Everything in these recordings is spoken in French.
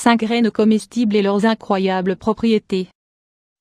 5 graines comestibles et leurs incroyables propriétés.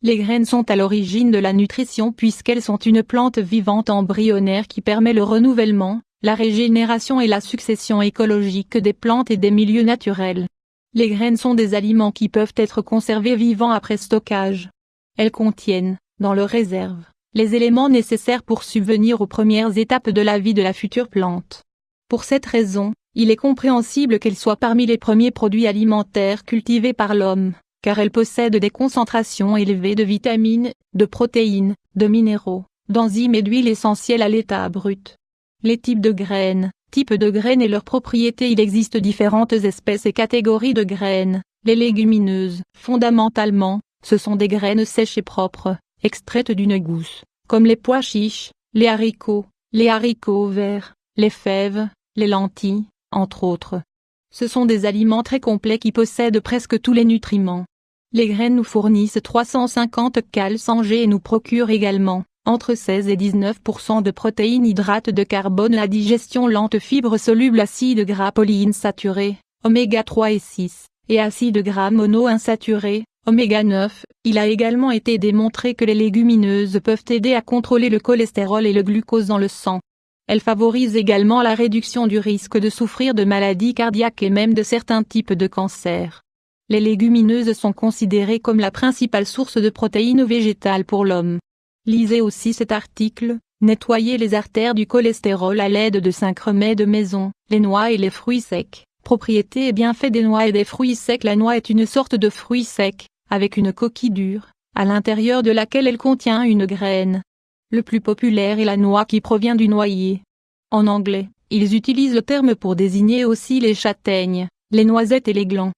Les graines sont à l'origine de la nutrition puisqu'elles sont une plante vivante embryonnaire qui permet le renouvellement, la régénération et la succession écologique des plantes et des milieux naturels. Les graines sont des aliments qui peuvent être conservés vivants après stockage. Elles contiennent, dans leurs réserves, les éléments nécessaires pour subvenir aux premières étapes de la vie de la future plante. Pour cette raison, il est compréhensible qu'elles soient parmi les premiers produits alimentaires cultivés par l'homme, car elles possèdent des concentrations élevées de vitamines, de protéines, de minéraux, d'enzymes et d'huiles essentielles à l'état brut. Les types de graines et leurs propriétés. Il existe différentes espèces et catégories de graines. Les légumineuses, fondamentalement, ce sont des graines sèches et propres, extraites d'une gousse, comme les pois chiches, les haricots verts, les fèves, les lentilles, entre autres. Ce sont des aliments très complets qui possèdent presque tous les nutriments. Les graines nous fournissent 350 calories en G et nous procurent également, entre 16 et 19% de protéines, hydrates de carbone, la digestion lente, fibres solubles, acides gras polyinsaturés, oméga 3 et 6, et acides gras monoinsaturés, oméga 9. Il a également été démontré que les légumineuses peuvent aider à contrôler le cholestérol et le glucose dans le sang. Elles favorisent également la réduction du risque de souffrir de maladies cardiaques et même de certains types de cancers. Les légumineuses sont considérées comme la principale source de protéines végétales pour l'homme. Lisez aussi cet article, nettoyer les artères du cholestérol à l'aide de 5 remèdes maison, les noix et les fruits secs. Propriétés et bienfaits des noix et des fruits secs. La noix est une sorte de fruit sec, avec une coquille dure, à l'intérieur de laquelle elle contient une graine. Le plus populaire est la noix qui provient du noyer. En anglais, ils utilisent le terme pour désigner aussi les châtaignes, les noisettes et les glands.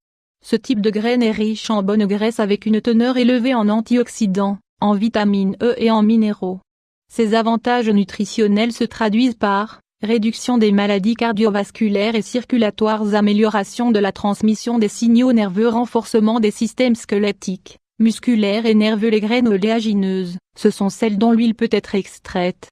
Ce type de graine est riche en bonne graisse avec une teneur élevée en antioxydants, en vitamine E et en minéraux. Ces avantages nutritionnels se traduisent par réduction des maladies cardiovasculaires et circulatoires, amélioration de la transmission des signaux nerveux, renforcement des systèmes squelettiques, musculaires et nerveux. Les graines oléagineuses, ce sont celles dont l'huile peut être extraite.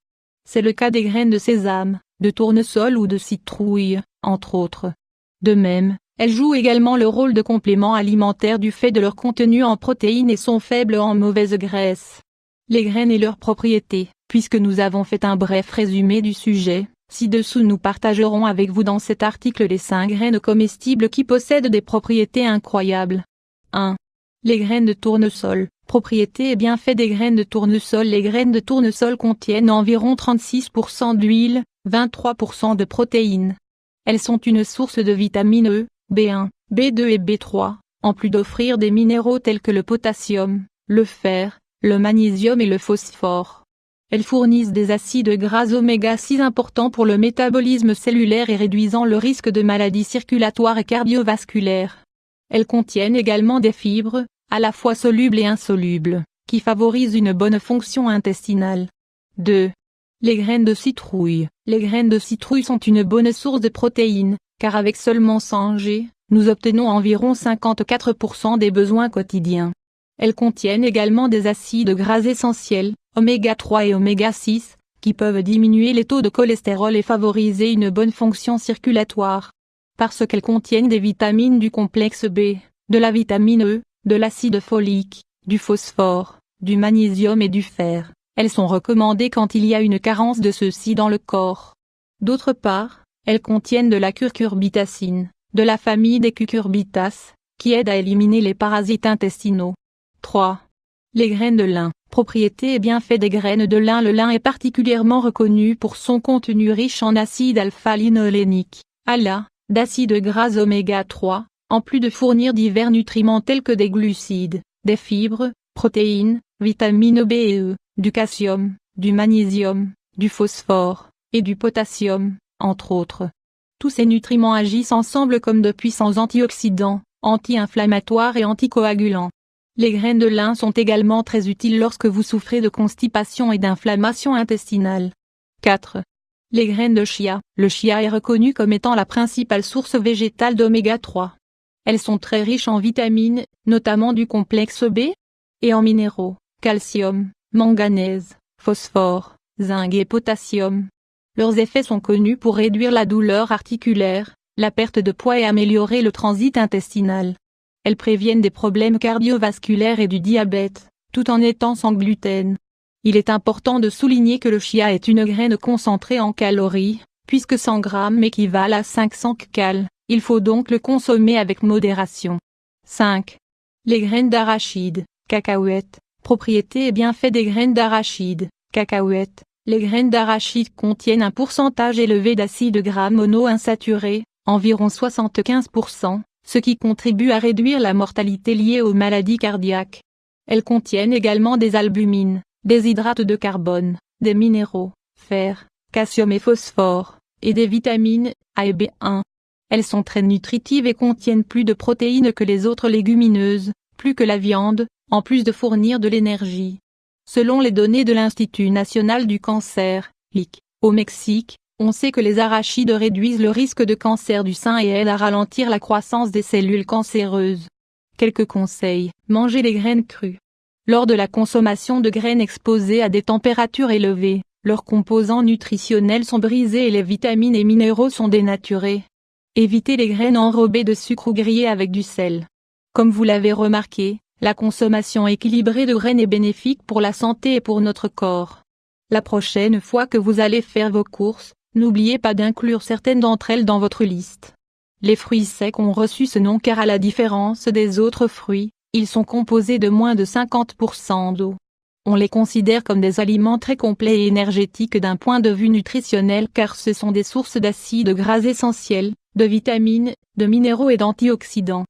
C'est le cas des graines de sésame, de tournesol ou de citrouille, entre autres. De même, elles jouent également le rôle de complément alimentaire du fait de leur contenu en protéines et sont faibles en mauvaise graisse. Les graines et leurs propriétés. Puisque nous avons fait un bref résumé du sujet, ci-dessous nous partagerons avec vous dans cet article les 5 graines comestibles qui possèdent des propriétés incroyables. 1. Les graines de tournesol. Propriétés et bienfaits des graines de tournesol. Les graines de tournesol contiennent environ 36% d'huile, 23% de protéines. Elles sont une source de vitamine E, B1, B2 et B3, en plus d'offrir des minéraux tels que le potassium, le fer, le magnésium et le phosphore. Elles fournissent des acides gras oméga 6 importants pour le métabolisme cellulaire et réduisant le risque de maladies circulatoires et cardiovasculaires. Elles contiennent également des fibres, à la fois solubles et insolubles, qui favorisent une bonne fonction intestinale. 2. Les graines de citrouille. Les graines de citrouille sont une bonne source de protéines, car avec seulement 100 G, nous obtenons environ 54% des besoins quotidiens. Elles contiennent également des acides gras essentiels, oméga 3 et oméga 6, qui peuvent diminuer les taux de cholestérol et favoriser une bonne fonction circulatoire. Parce qu'elles contiennent des vitamines du complexe B, de la vitamine E, de l'acide folique, du phosphore, du magnésium et du fer, elles sont recommandées quand il y a une carence de ceux-ci dans le corps. D'autre part, elles contiennent de la curcurbitacine, de la famille des cucurbitacées, qui aide à éliminer les parasites intestinaux. 3. Les graines de lin. Propriétés et bienfaits des graines de lin. Le lin est particulièrement reconnu pour son contenu riche en acide alpha-linolénique, ALA, d'acides gras oméga 3, en plus de fournir divers nutriments tels que des glucides, des fibres, protéines, vitamines B et E, du calcium, du magnésium, du phosphore, et du potassium, entre autres. Tous ces nutriments agissent ensemble comme de puissants antioxydants, anti-inflammatoires et anticoagulants. Les graines de lin sont également très utiles lorsque vous souffrez de constipation et d'inflammation intestinale. 4. Les graines de chia. Le chia est reconnu comme étant la principale source végétale d'oméga 3. Elles sont très riches en vitamines, notamment du complexe B, et en minéraux, calcium, manganèse, phosphore, zinc et potassium. Leurs effets sont connus pour réduire la douleur articulaire, la perte de poids et améliorer le transit intestinal. Elles préviennent des problèmes cardiovasculaires et du diabète, tout en étant sans gluten. Il est important de souligner que le chia est une graine concentrée en calories, puisque 100 grammes équivalent à 500 kcal, il faut donc le consommer avec modération. 5. Les graines d'arachide, cacahuètes. Propriétés et bienfaits des graines d'arachide, cacahuètes. Les graines d'arachide contiennent un pourcentage élevé d'acides gras monoinsaturés, environ 75%, ce qui contribue à réduire la mortalité liée aux maladies cardiaques. Elles contiennent également des albumines, des hydrates de carbone, des minéraux, fer, calcium et phosphore, et des vitamines A et B1. Elles sont très nutritives et contiennent plus de protéines que les autres légumineuses, plus que la viande, en plus de fournir de l'énergie. Selon les données de l'Institut national du cancer, (INC), au Mexique, on sait que les arachides réduisent le risque de cancer du sein et aident à ralentir la croissance des cellules cancéreuses. Quelques conseils: mangez les graines crues. Lors de la consommation de graines exposées à des températures élevées, leurs composants nutritionnels sont brisés et les vitamines et minéraux sont dénaturés. Évitez les graines enrobées de sucre ou grillées avec du sel. Comme vous l'avez remarqué, la consommation équilibrée de graines est bénéfique pour la santé et pour notre corps. La prochaine fois que vous allez faire vos courses, n'oubliez pas d'inclure certaines d'entre elles dans votre liste. Les fruits secs ont reçu ce nom car à la différence des autres fruits, ils sont composés de moins de 50% d'eau. On les considère comme des aliments très complets et énergétiques d'un point de vue nutritionnel car ce sont des sources d'acides gras essentiels, de vitamines, de minéraux et d'antioxydants.